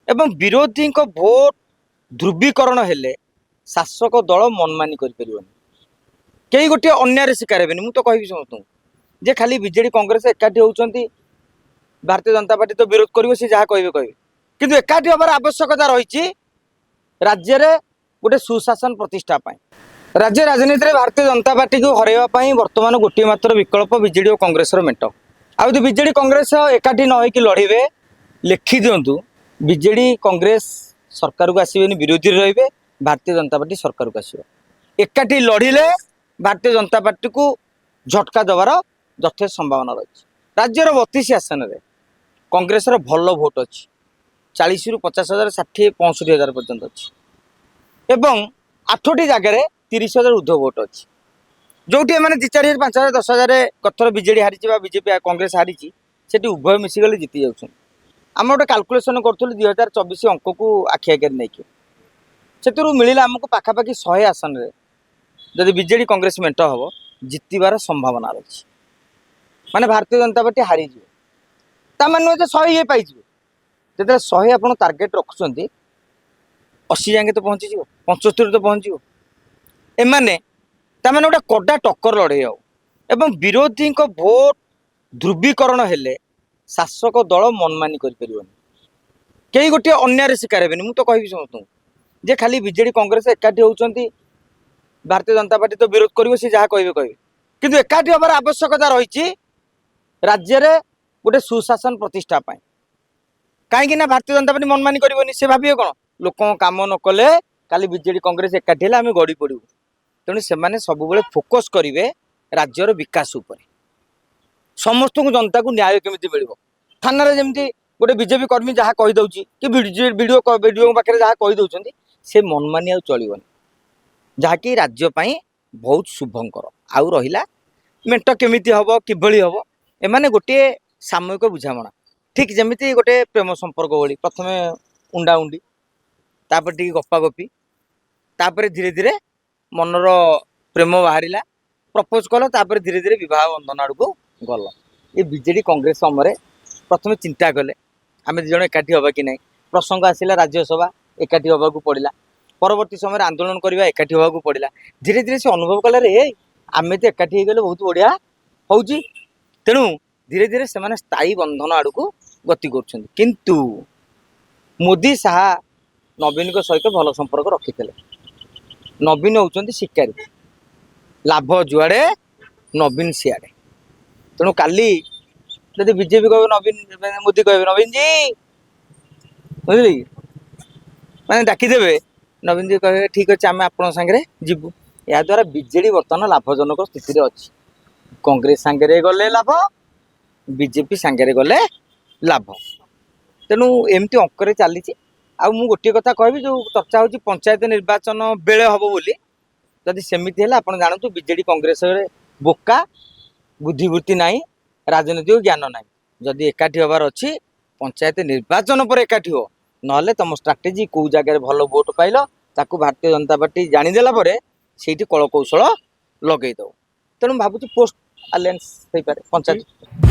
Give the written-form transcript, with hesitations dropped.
एवं विरोधी भोट ध्रुवीकरण हेले शासक दल मनमानी कर कई गोटे अन्याय शिकार हेनी मुझे तो कहि समस्त जे खाली बीजेडी कांग्रेस एकाठी होती भारतीय जनता पार्टी तो विरोध कर जहाँ कहे किंतु एकाठी हबार आवश्यकता रही राज्य में गोटे सुशासन प्रतिष्ठा राज्य राजनीति में भारतीय जनता पार्टी को हरैवाई बर्तमान गोटे मात्र विकल्प बीजेडी और कांग्रेस मेट आदि बीजेडी कांग्रेस एकाठी न होकर लड़े लिखि दिंतु बीजेडी कांग्रेस सरकार को आसबे विरोधी रे भारतीय जनता पार्टी सरकार को आसो एकाठी लड़िले भारतीय जनता पार्टी को झटका देवार यथेष संभावना रही राज्यर 32 आसन में कांग्रेस भल भोट अच्छी 40 ରୁ 50,000 60 65,000 पर्यंत अच्छी एवं 8टी जगह 30,000 ऊर्ध्व भोट अच्छी जो 2-4,000 5,000 10,000 कथर बीजेडी हारी बीजेपी कांग्रेस हारी से उभय मिसिगले जीति जाऊँ आम गोटे काल्कुलेसन करूँ 2024 अंक को आखि आगे नहीं से मिलला आमको पाखापाखि 100 आसन में जदि बीजेडी कांग्रेस मेट हम जितबार संभावना रही माने भारतीय जनता पार्टी हारीज मान 100 ये पाई जो 100 आप टार्गेट रखुच्च 80 जाए तो पहुँची 75 तो पहुँच एमाने ताने गोटे कड़ा टक्कर लड़े एवं विरोधी भोट ध्रुवीकरण हेले शासक दल मनमानी कर कई गोटे अन्याय शिकार हेनी मुझे तो कहि समस्त जे खाली बीजेडी कांग्रेस एकाठी होती भारतीय जनता पार्टी तो विरोध कर जहाँ कहे किंतु एकाठी हबार आवश्यकता रही राज्य में गोटे सुशासन प्रतिष्ठा कहीं भारतीय जनता पार्टी मनमानी करनी से भावे कौन लोक काम न कले काली बीजेडी कांग्रेस एकाठी है आम गड़ी पड़ू तेणु से सब फोकस करेंगे राज्यर विकास उपर समस्त को जनता को न्याय केमी मिल थाना जमी गोटे बीजेपी कर्मी जहाँ कहीदे कि वीडियो पाखे जहाँ कहीदे से मनमानी चलनी जहाँकि राज्यपाई बहुत शुभंकर आउ रहा मेट केमी हम किभली हम एमाने गोटे सामूहिक बुझाणा ठीक जमी गोटे प्रेम संपर्क भली प्रथम उंडा उंडी तापर टी गपा गपी तापर धीरे धीरे मनर प्रेम बाहर प्रपोज कल तापर धीरे धीरे विवाह बंधन आड़ को गल ये बीजेडी कांग्रेस समय प्रथम चिंता कले आम दिज एकाठी हवा कि ना प्रसंग आसला राज्यसभा एकाठी हवा को पड़ा परवर्ती समय आंदोलन करवा एकाठी हवा को पड़ा धीरे धीरे से अनुभव कले रे आम तो एकाठी गले बहुत बढ़िया हो तेणु धीरे धीरे से स्थायी बंधन आड़ को गति किंतु मोदी शाह नवीन सहित भल संपर्क रखी नवीन होती शिकारी लाभ जुआड़े नवीन सियाड़े तेणु काली जब बीजेपी कह नवीन मोदी कहे नवीन जी बुझे मैंने डाकीदेवे नवीन जी कहे ठीक अच्छे आम आप जीवु या द्वारा बीजेडी बर्तमान लाभजनक स्थित अच्छी कांग्रेस सांगे गले लाभ बीजेपी सांगे गले लाभ तेणु एमती अंक चली मु गोटे कथा कहबी जो चर्चा हो पंचायत निर्वाचन बेले हम बोली जदि सेमती है आप जानतु बीजेडी कांग्रेस बोका बुद्धिवृत्ति ना राजनीतिक ज्ञान ना जदि एकाठी हबार अच्छी पंचायत निर्वाचन पर एकाठी हो ना तुम स्ट्राटेजी कौ जगह भल भोट पाइल ताकू भारतीय जनता पार्टी जानीदेला से कलकौशल लगे दो तेणु भावुँ पोस्ट आलियंस हो पारे पंचायत।